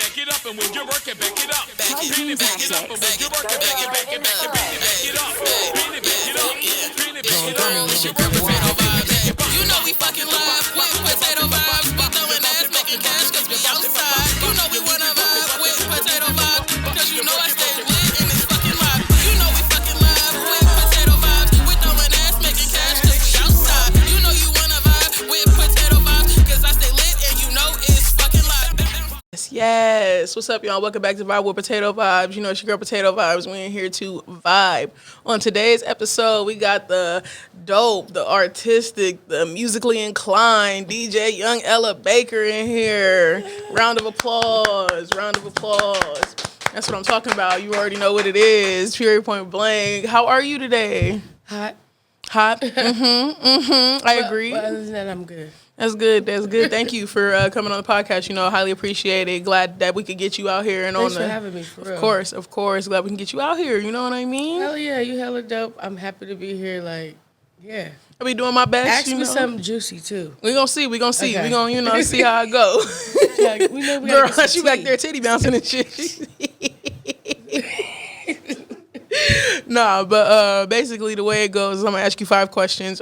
back it up, and when you work it, back it up. Really back it up, and when you work it, back it, back it, back it, back it up. Really back it up, really back it up. It's your girl Potato Vibes. You know we fucking live with Potato Vibes. We throwing ass, making cash, cause we outside. You know we wanna vibe with Potato Vibes, cause you know I stay lit in this fucking live. You know we fucking live with Potato Vibes. We throwing ass, making cash, cause we outside. You know you wanna vibe with Potato Vibes, cause I stay lit and you know it's fucking live. Yes. What's up, y'all? Welcome back to Vibe with Potato Vibes. You know, it's your girl Potato Vibes. We're in here to vibe. On today's episode, we got the dope, the artistic, the musically inclined DJ YoungEllaBaker in here. Round of applause. Round of applause. That's what I'm talking about. You already know what it is. Period, point blank. How are you today? Hot. Hot? I agree. But other than that, I'm good. That's good. That's good. Thank you for coming on the podcast. You know, highly appreciate it. Glad that we could get you out here and Thanks on for the. having me, for real. Of course. Glad we can get you out here. You know what I mean? Hell yeah, you hella dope. I'm happy to be here. Like, yeah. I be doing my best. Ask you me know? something juicy too. We gonna see. We gonna see. Okay. We gonna see how it go. Like, we know we Girl, gotta get she some back tea. there titty bouncing and shit. Nah, but basically the way it goes is I'm gonna ask you 5 questions.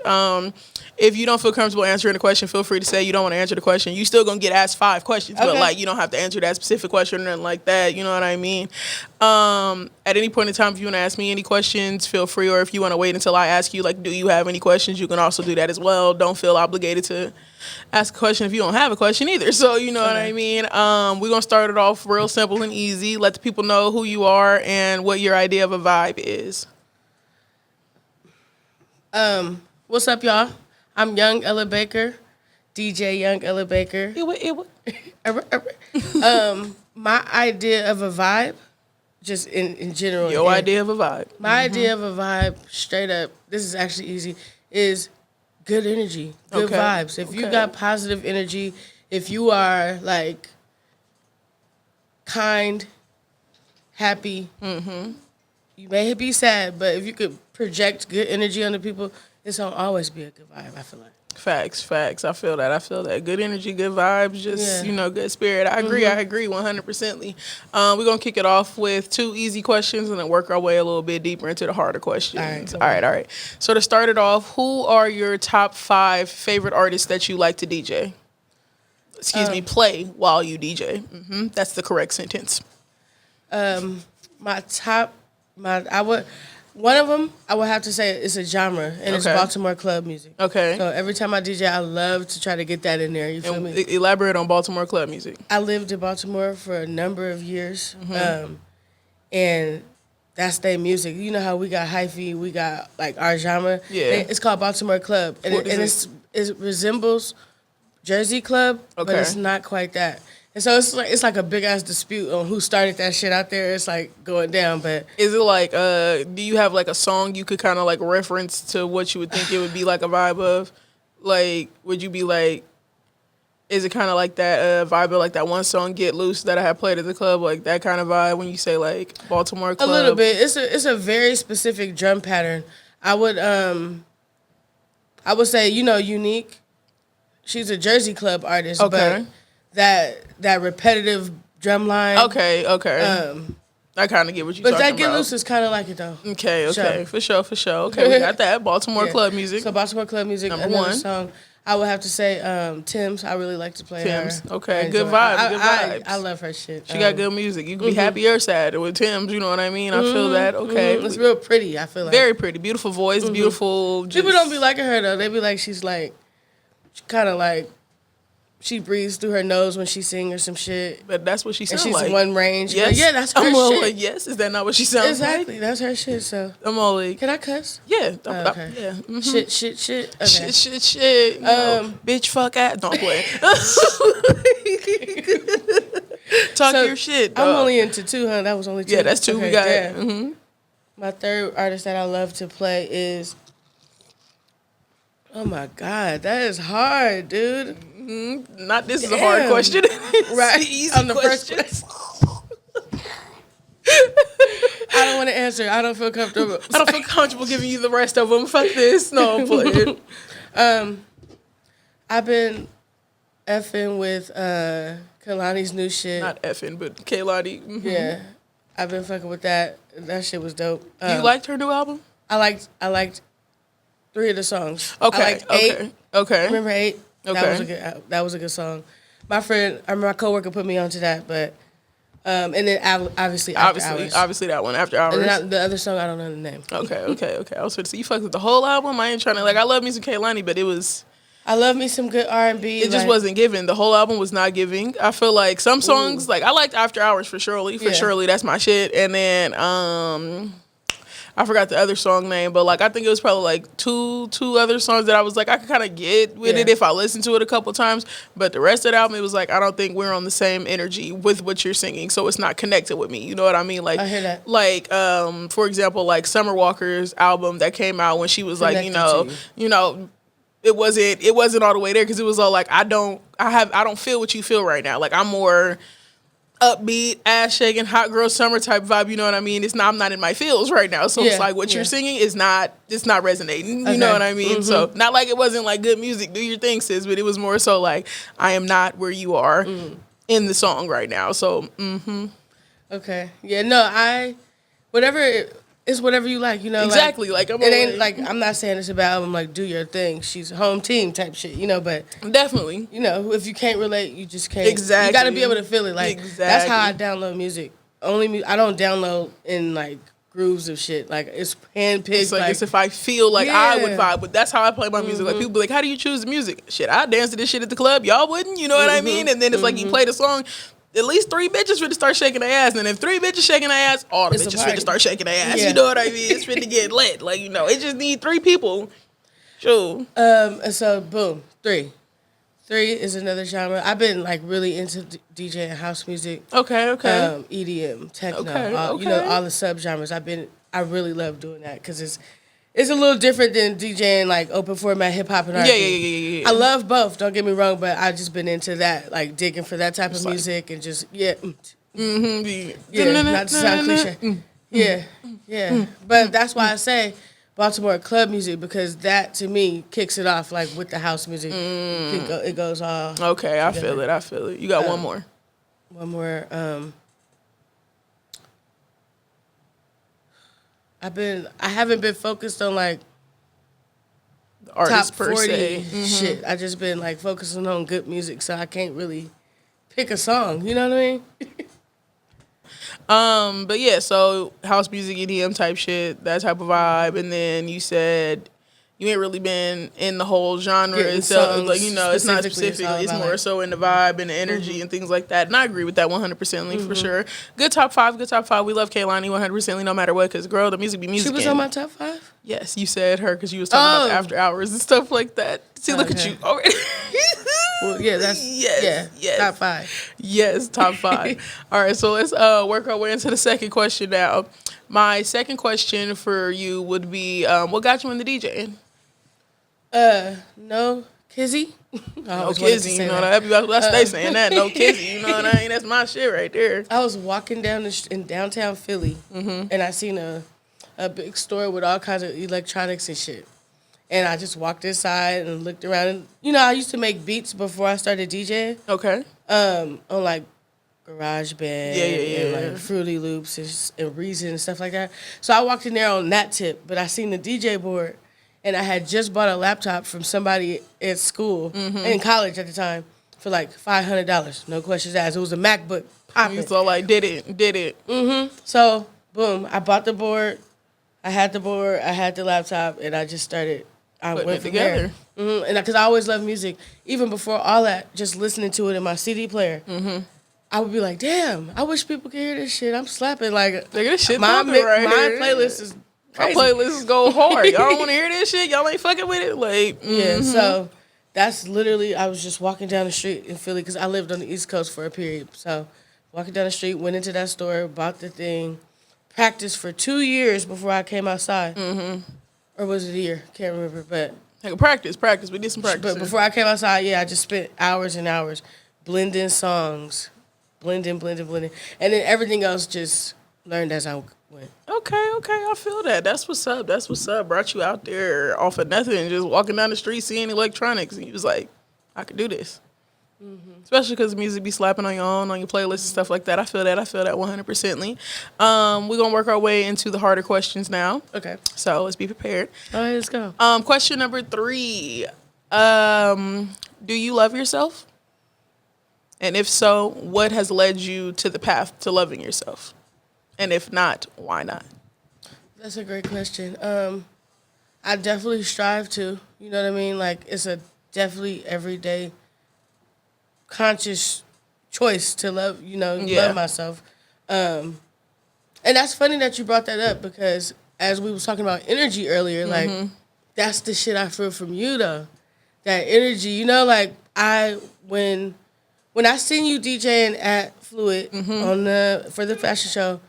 If you don't feel comfortable answering the question, feel free to say you don't want to answer the question. You still gonna get asked 5 questions, but Okay. like you don't have to answer that specific question or nothing like that. You know what I mean? At any point in time, if you want to ask me any questions, feel free. Or if you want to wait until I ask you, like, do you have any questions? You can also do that as well. Don't feel obligated to ask a question if you don't have a question either. So you know what I mean? We're gonna start it off real simple and easy. Let the people know who you are and what your idea of a vibe is. What's up, y'all? I'm YoungEllaBaker, DJ YoungEllaBaker. My idea of a vibe, just in general. Your idea of a vibe. My idea of a vibe, straight up, this is actually easy, is good energy, good Okay. vibes. If you Okay. got positive energy, if you are like kind, happy, you may be sad, but if you could project good energy onto people, it's gonna always be a good vibe, I feel like. Facts. I feel that. Good energy, good vibes, just, Yeah. good spirit. I agree 100%. We're going to kick it off with 2 easy questions and then work our way a little bit deeper into the harder questions. All right. So to start it off, who are your top 5 favorite artists that you like to DJ? Play while you DJ. That's the correct sentence. One of them, I would have to say it's a genre, and it's Okay. Baltimore club music. Okay. So every time I DJ, I love to try to get that in there. You feel And me? elaborate on Baltimore club music. I lived in Baltimore for a number of years, and that's their music. You know how we got hyphy, we got like our genre. Yeah. It's called Baltimore Club, and What is it resembles Jersey Club, but Okay. it's not quite that. And so it's like a big ass dispute on who started that shit out there. It's like going down, but Is it like, do you have like a song you could kind of like reference to what you would think it would be like a vibe of? Like, would you be like, is it kind of like that vibe of like that one song, Get Loose, that I had played at the club? Like that kind of vibe when you say like Baltimore club? a little bit. It's a very specific drum pattern. I would say, Unique. She's a Jersey Club artist, Okay. but that repetitive drum line. Okay. I kind of get what you're But talking that Get about. Loose is kind of like it though. Okay. Sure. For sure. Okay, we got that. Baltimore Yeah. club music. So Baltimore Club music. Number Another 1. song. I would have to say Tim's. I really like to play Tim's. her. Okay, I good enjoy vibes, her. good I vibes. love her shit. She got good music. You can be happy or sad with Tim's, you know what I mean? I feel that. Okay. It's real pretty, I feel like. Very pretty. Beautiful voice, beautiful. People don't be liking her though. They be like she's like, kind of like, she breathes through her nose when she sings or some shit. But that's what she And sounds she's like. one range. Yes. But yeah, that's her I'm all shit. like, yes. Is that not what she sounds Exactly, that's her shit. So like? I'm all like, can I cuss? yeah. Okay. Yeah. Mhm. Shit. Okay. Shit. Bitch, fuck, ass. Don't play. Talk So, your shit, I'm dog. only into 2, huh? That was only 2. Yeah, that's 2 we got. damn. Mm-hmm. My third artist that I love to play is. Oh my God, that is hard, dude. Not this is a hard Damn. question. Right. It's the easy On the first question. I don't want to answer. I don't feel comfortable. I don't feel comfortable giving you the rest of them. Fuck this. No, I'm playing. I've been effing with Kalani's new shit. Not effing, but Kehlani. Mm-hmm. Yeah, I've been fucking with that. That shit was dope. You liked her new album? I liked 3 of the songs. Okay. I liked 8. Okay. Remember 8? Okay. That was a good song. My friend, I remember my coworker put me onto that, but and then obviously After Hours. Obviously that one, After Hours. And then the other song, I don't know the name. Okay. I was going to say, you fucked with the whole album? I ain't trying to, I love me some Kehlani, but it was... I love me some good R&B. It just wasn't giving. The whole album was not giving. I feel like some songs, I liked After Hours for Shirley. Shirley, that's my shit. And then I forgot the other song name, but I think it was probably two other songs that I was I could kind of get with it if I listened to it a couple times. But the rest of the album, it was I don't think we're on the same energy with what you're singing, so it's not connected with me. You know what I mean? I hear that. For example, Summer Walker's album that came out when she was it wasn't all the way there because it was all I don't feel what you feel right now. I'm more upbeat, ass shaking, hot girl summer type vibe. You know what I mean? I'm not in my feels right now. So it's what you're singing is not resonating. You know what I mean? Mm-hmm. So not it wasn't good music. Do your thing, sis. But it was more so I am not where you are in the song right now. So okay, yeah, no, it's whatever you like, exactly. I'm not saying it's about album do your thing. She's a home team type shit, but definitely, if you can't relate, you just can't. Exactly, you got to be able to feel it. Exactly. That's how I download music. I don't download in grooves of shit. It's handpicked. It's if I feel I would vibe, but that's how I play my music. People be like, how do you choose the music? Shit, I dance to this shit at the club. Y'all wouldn't, you know what I mean? And then it's you play the song. At least 3 bitches finna start shaking their ass, and if 3 bitches shaking their ass, all the bitches finna start shaking their ass. Yeah. You know what I mean? It's finna get lit. It just need 3 people. Sure. And so boom, 3. 3 is another genre. I've been really into DJ and house music. Okay. EDM, techno, all the subgenres. I really love doing that because it's a little different than DJing open format hip hop and R&B. Yeah. I love both. Don't get me wrong, but I just been into that, digging for that type of music and just not to sound cliche. Yeah. But that's why I say Baltimore club music because that to me kicks it off with the house music. It goes all. Okay, I feel it. You got one more. One more. I haven't been focused on the artist top per 40 se. shit. I just been focusing on good music, so I can't really pick a song. You know what I mean? But yeah, so house music, EDM type shit, that type of vibe, and then you said you ain't really been in the whole genre itself. It's not specific. It's more so in the vibe and the energy and things like that. And I agree with that 100% for sure. Good top 5. We love Kehlani 100% no matter what because, girl, the music be music. She was on my top 5? Yes, you said her because you was talking about After Hours and stuff like that. See, look at you already. Well, yeah, that's yes. Top 5. Yes, top 5. All right, so let's work our way into the second question now. My second question for you would be, what got you into DJing? No Kizzy. No Kizzy, you know what I stay saying that. No Kizzy, you know what I mean? That's my shit right there. I was walking down in downtown Philly, and I seen a big store with all kinds of electronics and shit. And I just walked inside and looked around. And, I used to make beats before I started DJing. Okay. On GarageBand and Fruity Loops and Reason and stuff like that. So I walked in there on that tip, but I seen the DJ board. And I had just bought a laptop from somebody at school, in college at the time, for $500. No questions asked. It was a MacBook. So did it. So, boom, I bought the board. I had the board. I had the laptop. And I just started. I went together. And because I always loved music. Even before all that, just listening to it in my CD player. I would be like, damn, I wish people could hear this shit. I'm slapping. This shit my here. Playlist is crazy. My playlists go hard. Y'all don't want to hear this shit? Y'all ain't fucking with it? Yeah, so that's literally, I was just walking down the street in Philly because I lived on the East Coast for a period. So walking down the street, went into that store, bought the thing, practiced for 2 years before I came outside. Or was it a year? Can't remember, but. Practice. We did some practice. But before I came outside, I just spent hours and hours blending songs, blending. And then everything else just learned as I went. Okay, I feel that. That's what's up. Brought you out there off of nothing, just walking down the street, seeing electronics, and you was like, I could do this. Especially because music be slapping on your own, on your playlist and stuff like that. I feel that 100%ly. We're going to work our way into the harder questions now. Okay. So let's be prepared. All right, let's go. Question number 3. Do you love yourself? And if so, what has led you to the path to loving yourself? And if not, why not? That's a great question. I definitely strive to. You know what I mean? Like, it's a definitely everyday conscious choice to love, love myself. And that's funny that you brought that up because as we was talking about energy earlier, like, that's the shit I feel from you, though. That energy, like, when I seen you DJing at Fluid for the fashion show,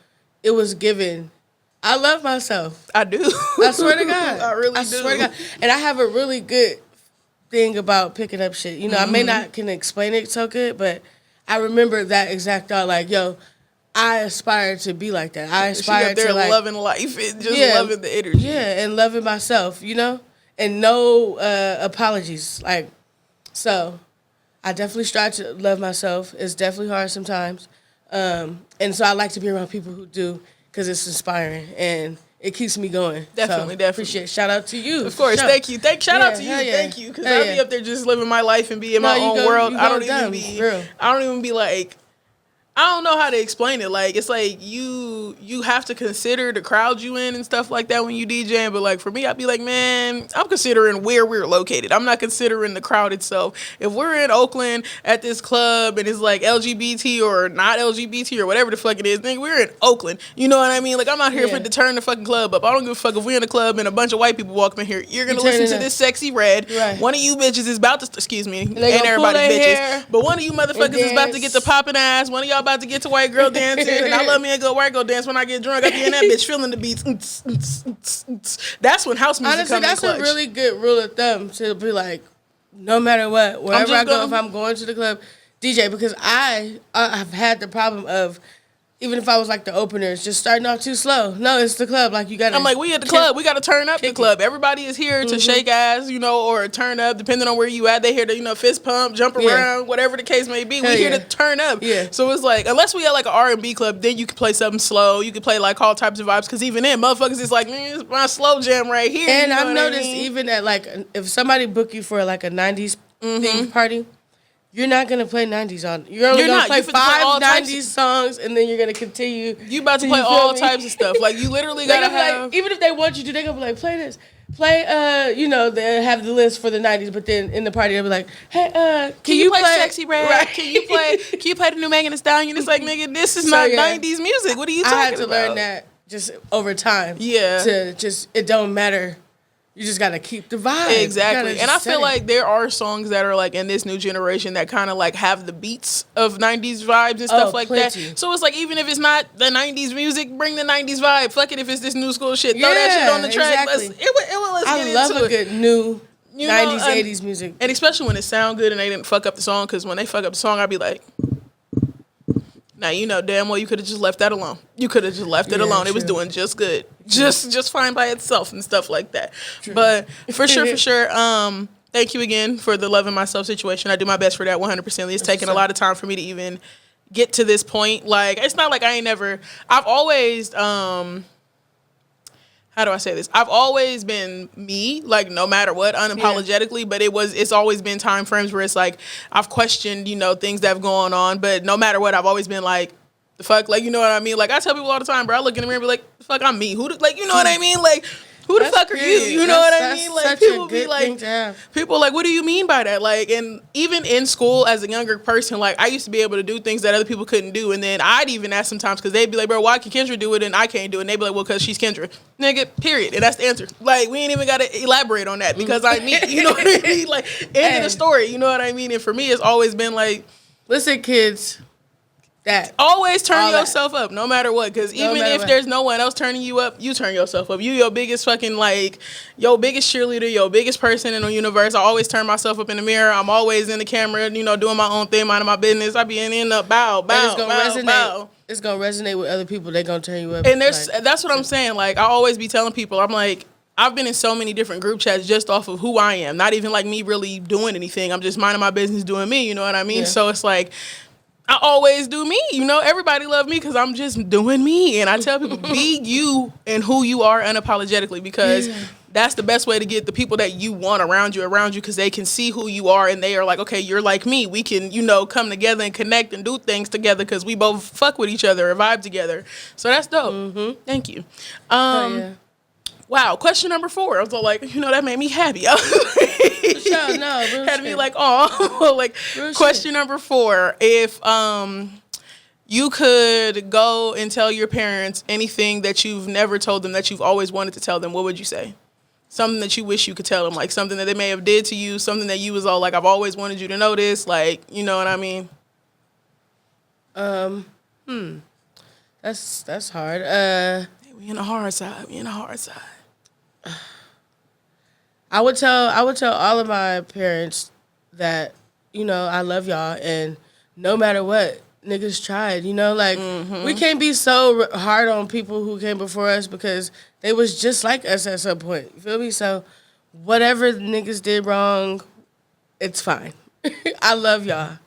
it was given. I love myself. I do. I swear to God. I really do. I swear to God. And I have a really good thing about picking up shit. I may not can explain it so good, but I remember that exact thought. Like, yo, I aspire to be like that. I aspire to like loving life and just loving the energy. Yeah, and loving myself. And no apologies. Like, so I definitely strive to love myself. It's definitely hard sometimes, and so I like to be around people who do. Because it's inspiring and it keeps me going. Definitely. Appreciate. Shout out to you. Of course. Thank you. Shout out to you. Thank you. Because I'll be up there just living my life and be in my own world. I don't even be like, I don't know how to explain it. Like, it's like you have to consider the crowd you in and stuff like that when you DJing. But like for me, I'd be like, man, I'm considering where we're located. I'm not considering the crowd itself. If we're in Oakland at this club and it's like LGBT or not LGBT or whatever the fuck it is, then we're in Oakland. You know what I mean? Like I'm out here for to turn the fucking club up. I don't give a fuck if we're in a club and a bunch of white people walk up in here. You're gonna listen to this sexy red. Right. One of you bitches is about to excuse me, ain't everybody bitches, hair, but one of you motherfuckers is about to get to popping ass. One of y'all about to get to white girl dancing, and I love me a good white girl dance. When I get drunk, I be in that bitch feeling the beats. That's when house music comes in clutch. That's a really good rule of thumb to be like, no matter what, wherever I go, if I'm going to the club, DJ, because I've had the problem of, even if I was like the openers, just starting off too slow. No, it's the club. Like you gotta. I'm like, we at the club. We gotta turn up the club. Everybody is here to shake ass, or turn up, depending on where you at. They here to, fist pump, jump around, whatever the case may be. We here to turn up. Yeah. So it's like, unless we at like an R&B club, then you can play something slow. You can play like all types of vibes. Because even then, motherfuckers is like, man, it's my slow jam right here. And I've noticed even at like, if somebody book you for like a 90s themed party, you're not going to play 90s on. You're only going to play 5 90s songs, and then you're going to continue. You about to play all types of stuff. Like, you literally got to have... Like, even if they want you to, they're going to be like, play this. Play, they have the list for the 90s, but then in the party, they'll be like, hey, can you play Sexy Red? Right. Can you play the new Megan Thee Stallion? It's like, nigga, this is not 90s music. What are you talking about? I had to learn that just over time. Yeah. It don't matter. You just got to keep the vibe. Exactly. And I feel like there are songs that are like in this new generation that kind of like have the beats of 90s vibes and stuff like that. So it's like, even if it's not the 90s music, bring the 90s vibe. Fuck it if it's this new school shit. Throw that shit on the track. Exactly. I love a good new 90s, 80s music. And especially when it sound good and they didn't fuck up the song, because when they fuck up the song, I'd be like... Now, damn well you could have just left that alone. You could have just left it alone. True. It was doing just good. Just fine by itself and stuff like that. True. But for sure, thank you again for the loving myself situation. I do my best for that 100%. It's taken a lot of time for me to even get to this point. Like, it's not like I've always... how do I say this? I've always been me, like no matter what, unapologetically, but it's always been time frames where it's like I've questioned, things that have gone on, but no matter what, I've always been like, the fuck, like, you know what I mean? Like, I tell people all the time, bro, I look in the mirror and be like, the fuck, I'm me. You know what I mean? Like, who the fuck are you? You know what I mean? Like, people be like, people like, what do you mean by that? Like, and even in school as a younger person, like, I used to be able to do things that other people couldn't do. And then I'd even ask sometimes, because they'd be like, bro, why can Kendra do it and I can't do it? And they'd be like, well, because she's Kendra. Nigga, period. And that's the answer. Like, we ain't even got to elaborate on that because I'm me. You know what I mean? Like, end of the story. You know what I mean? And for me, it's always been like, listen, kids. Always turn yourself up, no matter what. Because even if there's no one else turning you up, you turn yourself up. You your biggest fucking, like, your biggest cheerleader, your biggest person in the universe. I always turn myself up in the mirror. I'm always in the camera, doing my own thing, minding my business. I be in the bow. It's going to resonate with other people. They're going to turn you up. And that's what I'm saying. Like, I always be telling people, I'm like, I've been in so many different group chats just off of who I am. Not even like me really doing anything. I'm just minding my business doing me, you know what I mean? Yeah. So it's like, I always do me. You know, everybody love me because I'm just doing me. And I tell people, be you and who you are unapologetically, because that's the best way to get the people that you want around you because they can see who you are and they are like, okay, you're like me. We can, you know, come together and connect and do things together because we both fuck with each other or vibe together. So that's dope. Mm-hmm. Thank you. Wow, question number 4. I was all like, you know, that made me happy. Sure, no, had me like, oh, like real question shit. Number 4. If you could go and tell your parents anything that you've never told them that you've always wanted to tell them, what would you say? Something that you wish you could tell them, like something that they may have did to you, something that you was all like, I've always wanted you to know this, like, you know what I mean? That's hard. Hey, we in the hard side. I would tell all of my parents that, you know, I love y'all, and no matter what, niggas tried, you know, like, we can't be so hard on people who came before us because they was just like us at some point, you feel me? So whatever niggas did wrong, it's fine. I love y'all.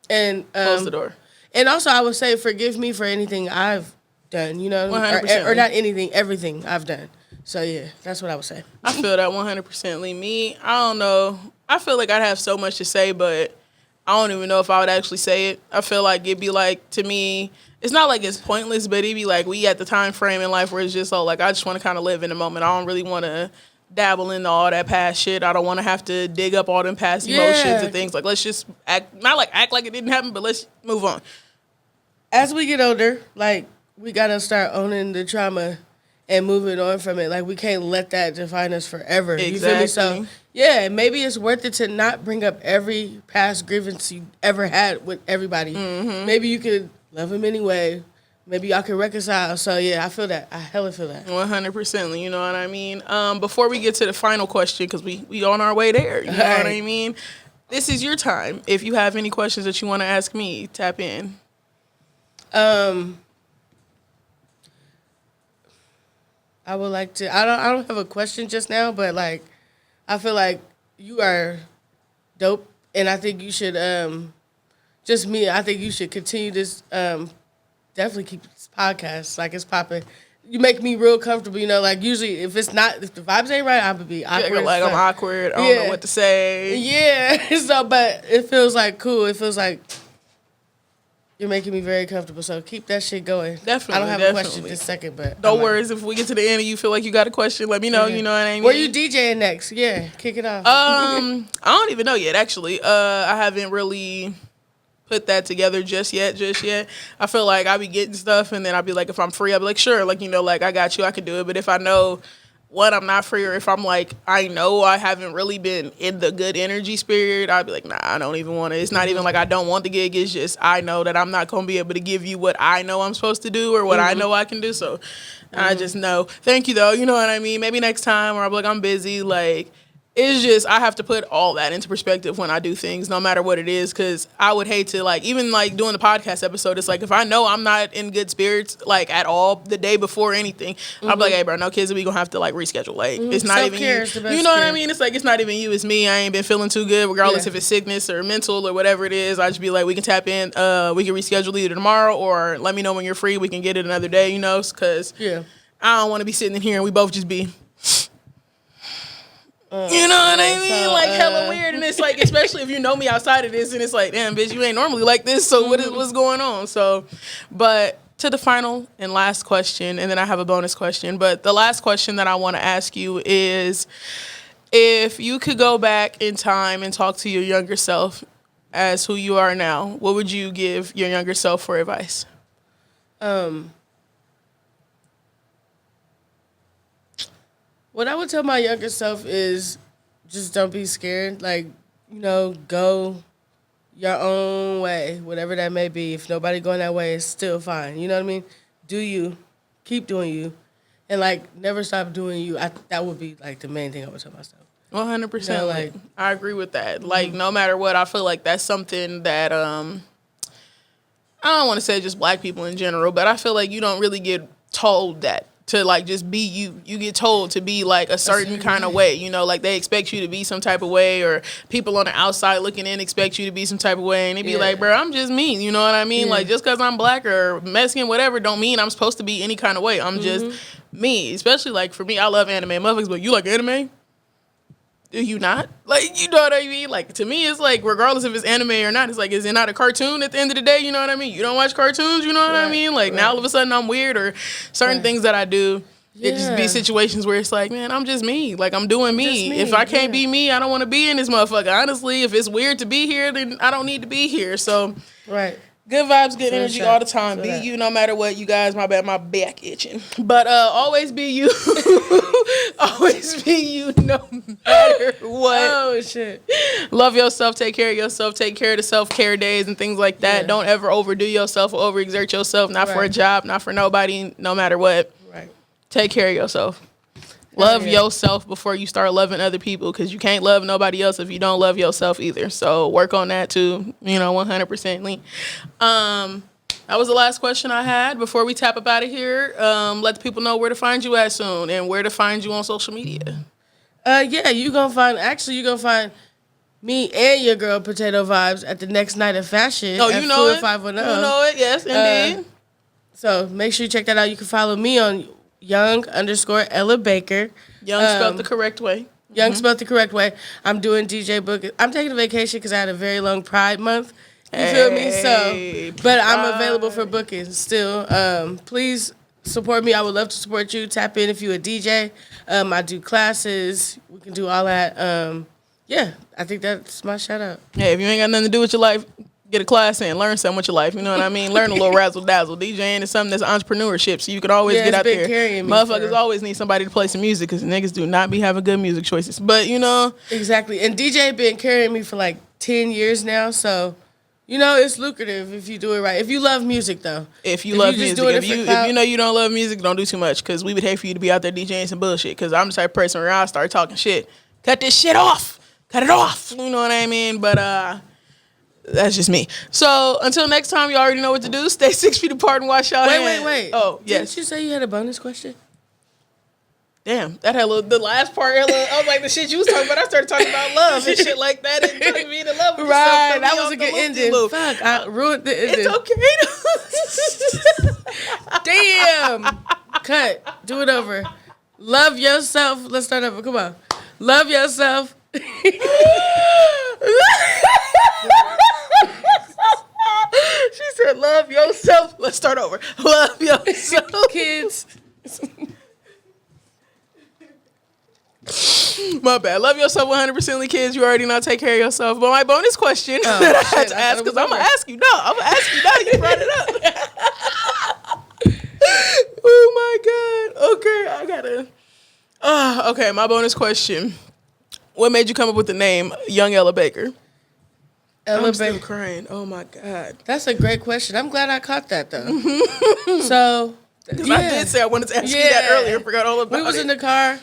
And close the door. And also I would say forgive me for anything I've done, you know, or not anything, everything I've done. So, yeah, that's what I would say. I feel that 100%. Me, I don't know. I feel like I'd have so much to say, but I don't even know if I would actually say it. I feel like it'd be like, to me, it's not like it's pointless, but it'd be like we at the time frame in life where it's just, like, I just want to kind of live in the moment. I don't really want to dabble into all that past shit. I don't want to have to dig up all them past emotions and things. Like, let's just act like it didn't happen, but let's move on. As we get older, like, we got to start owning the trauma and moving on from it. Like, we can't let that define us forever. Exactly. You feel me? So, yeah, maybe it's worth it to not bring up every past grievance you ever had with everybody. Mm-hmm. Maybe you could love them anyway. Maybe y'all can reconcile. So, yeah, I feel that. I hella feel that. 100%. You know what I mean? Before we get to the final question, because we on our way there. You know what I mean? This is your time. If you have any questions that you want to ask me, tap in. I would like to. I don't have a question just now, but like, I feel like you are dope, and I think you should. Just me. I think you should continue this. Definitely keep this podcast like it's popping. You make me real comfortable. You know, like usually if the vibes ain't right, I'm gonna be awkward. Yeah, like I'm awkward. I don't know what to say. Yeah. So, but it feels like cool. It feels like. You're making me very comfortable, so keep that shit going. Definitely. I don't have a question this second, but... No worries. If we get to the end and you feel like you got a question, let me know. You know what I mean? Where you DJing next? Yeah, kick it off. I don't even know yet, actually. I haven't really put that together just yet. I feel like I be getting stuff, and then I'll be like, if I'm free, I'll be like, sure. Like, you know, like, I got you. I can do it. But if I know... I'm not free, or if I'm like, I know I haven't really been in the good energy spirit, I'd be like, nah, I don't even want to. It's not even like I don't want the gig. It's just I know that I'm not going to be able to give you what I know I'm supposed to do or what I know I can do. So I just know. Thank you, though. You know what I mean? Maybe next time, or I'll be like, I'm busy. Like, it's just I have to put all that into perspective when I do things, no matter what it is, because I would hate to, like, even like doing the podcast episode, it's like if I know I'm not in good spirits, like, at all the day before anything, I'll be like, hey, bro, no kids, we gonna have to like reschedule. Like, it's not even you. You know what I mean? It's like it's not even you, it's me. I ain't been feeling too good, regardless if it's sickness or mental or whatever it is. I just be like, we can tap in, we can reschedule either tomorrow or let me know when you're free. We can get it another day, you know, because I don't want to be sitting in here and we both just be. You know what I mean? So, like, hella weird. And it's like, especially if you know me outside of this, and it's like, damn, bitch, you ain't normally like this, so what's going on? So, but to the final and last question, and then I have a bonus question. But the last question that I want to ask you is, if you could go back in time and talk to your younger self as who you are now, what would you give your younger self for advice? What I would tell my younger self is just don't be scared. Like, you know, go your own way, whatever that may be. If nobody going that way, it's still fine. You know what I mean? Do you. Keep doing you. And, like, never stop doing you. That would be, like, the main thing I would tell myself. 100%. You know, like, I agree with that. Like, no matter what, I feel like that's something that, I don't want to say just black people in general, but I feel like you don't really get told that to like just be you. You get told to be like a certain kind of way, you know, like they expect you to be some type of way, or people on the outside looking in expect you to be some type of way, and they be like, bro, I'm just me, you know what I mean? Like just because I'm black or Mexican, whatever, don't mean I'm supposed to be any kind of way. I'm just me. Especially like for me, I love anime. Motherfuckers, but you like anime? Do you not? Like, you know what I mean? Like, to me, it's like, regardless if it's anime or not, it's like, is it not a cartoon at the end of the day? You know what I mean? You don't watch cartoons, you know what I mean? Like, now all of a sudden I'm weird, or certain things that I do, it just be situations where it's like, man, I'm just me. Like, I'm doing me. If I can't be me, I don't want to be in this motherfucker. Honestly, if it's weird to be here, then I don't need to be here. So, good vibes, good energy all the time. Be you no matter what. You guys, my bad, my back itching. But always be you. Always be you no matter what. Oh, shit. Love yourself. Take care of yourself. Take care of the self-care days and things like that. Don't ever overdo yourself or overexert yourself. Not for a job, not for nobody, no matter what. Take care of yourself. Love yourself before you start loving other people, because you can't love nobody else if you don't love yourself either. So work on that too, 100%. That was the last question I had before we tap up out of here. Let the people know where to find you at soon and where to find you on social media. You're going to find me and your girl Potato Vibes at the next night of fashion. Oh, you know it. 510. You know it, yes, indeed. So make sure you check that out. You can follow me on YoungEllaBaker. Young spelled the correct way. Young spelled the correct way. I'm doing DJ book. I'm taking a vacation because I had a very long Pride month. You feel me? So, but I'm available for bookings still. Please support me. I would love to support you. Tap in if you're a DJ. I do classes. We can do all that. I think that's my shout out. Hey, if you ain't got nothing to do with your life, get a class in, learn something with your life. You know what I mean? Learn a little razzle dazzle. DJing is something that's entrepreneurship, so you can always get out there. Motherfuckers always need somebody to play some music, because niggas do not be having good music choices. But exactly. And DJ been carrying me for like 10 years now, so it's lucrative if you do it right. If you love music, though. If you love music, if you know you don't love music, don't do too much, because we would hate for you to be out there DJing some bullshit. Because I'm the type of person where I start talking shit. Cut this shit off. Cut it off. You know what I mean? But that's just me. So until next time, you already know what to do. Stay 6 feet apart and wash your hands. Wait. Oh, yes. Didn't you say you had a bonus question? Damn, that had the last part. I was like, the shit you was talking about. I started talking about love and shit like that. And trying to be the love. Right, that was a good ending. Fuck, I ruined the ending. It's okay. Damn. Cut. Do it over. Love yourself. Let's start over. Come on. Love yourself. She said, love yourself. Let's start over. Love yourself. Kids. My bad. Love yourself 100%, kids. You already know. Take care of yourself. But my bonus question that I had to ask, because I'm going to ask you. No, I'm going to ask you now. You brought it up. Oh, my God. Okay, I got to. Okay, my bonus question. What made you come up with the name YoungEllaBaker? I'm still crying. Oh, my God. That's a great question. I'm glad I caught that, though. So, I did say I wanted to ask you that earlier. I forgot all about it. We was in the car.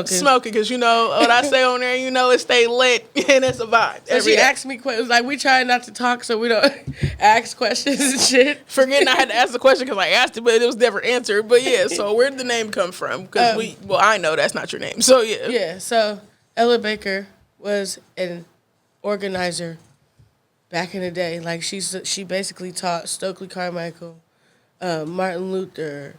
Smoking, because what I say on there, it stay lit, and it's a vibe. So she asked me questions. Like, we try not to talk so we don't ask questions and shit. Forgetting I had to ask the question because I asked it, but it was never answered. But yeah, so where did the name come from? Because I know that's not your name. So yeah. Yeah, so Ella Baker was an organizer back in the day. Like, she basically taught Stokely Carmichael, Martin Luther,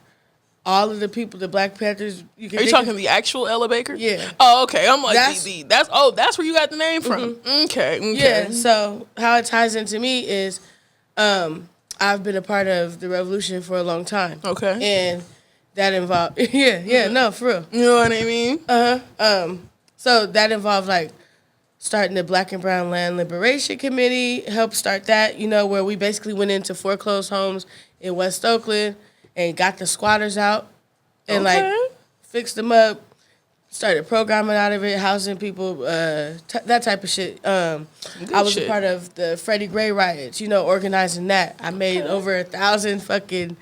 all of the people, the Black Panthers. Are you talking the actual Ella Baker? Yeah. Oh, okay. I'm like, that's where you got the name from. Mm-hmm. Okay. Yeah. So how it ties into me is, I've been a part of the revolution for a long time. Okay. And that involved, no, for real. You know what I mean? So that involved like starting the Black and Brown Land Liberation Committee, helped start that, where we basically went into foreclosed homes in West Oakland and got the squatters out and fixed them up, started programming out of it, housing people, that type of shit. I was a part of the Freddie Gray riots, organizing that. I made over 1,000 fucking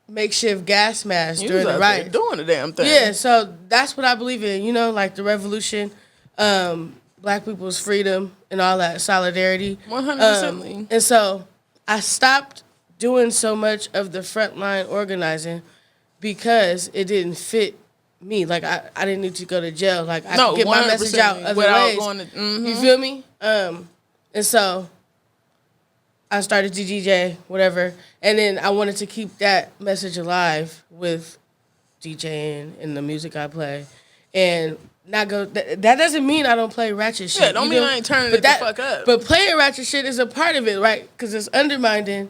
makeshift gas masks during the riot. Doing the damn thing. Yeah, so that's what I believe in, like the revolution, Black people's freedom and all that solidarity. 100%. And so I stopped doing so much of the frontline organizing because it didn't fit me. Like, I didn't need to go to jail. Like, I could get my message out other ways. You feel me? And so I started to DJ, whatever. And then I wanted to keep that message alive with DJing and the music I play. And not go. That doesn't mean I don't play ratchet shit. Yeah, don't mean I ain't turning it the fuck up. But playing ratchet shit is a part of it, right? Because it's undermining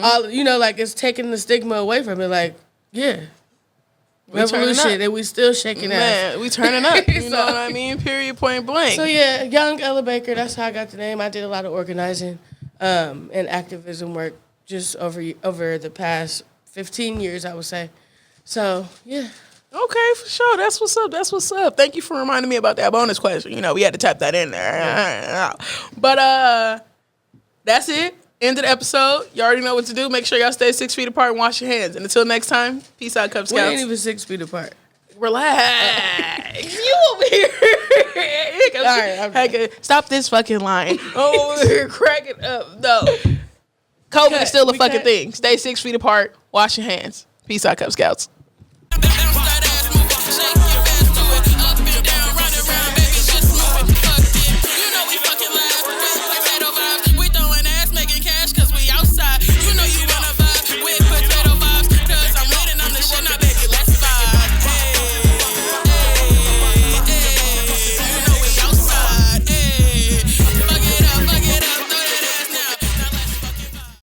all. You know, like it's taking the stigma away from it. Like, yeah, revolution, and we still shaking ass. Man, we turning up. You know what I mean? Period. Point blank. So yeah, YoungEllaBaker. That's how I got the name. I did a lot of organizing and activism work just over the past 15 years, I would say. So yeah. Okay, for sure. That's what's up. That's what's up. Thank you for reminding me about that bonus question. You know, we had to type that in there. But that's it. End of the episode. You already know what to do. Make sure y'all stay 6 feet apart and wash your hands. And until next time, peace out, Cub Scouts. We ain't even 6 feet apart. Relax. You over here. All right, stop this fucking line. Over here cracking up. No. COVID is still a fucking thing. Stay 6 feet apart. Wash your hands. Peace out, Cub Scouts.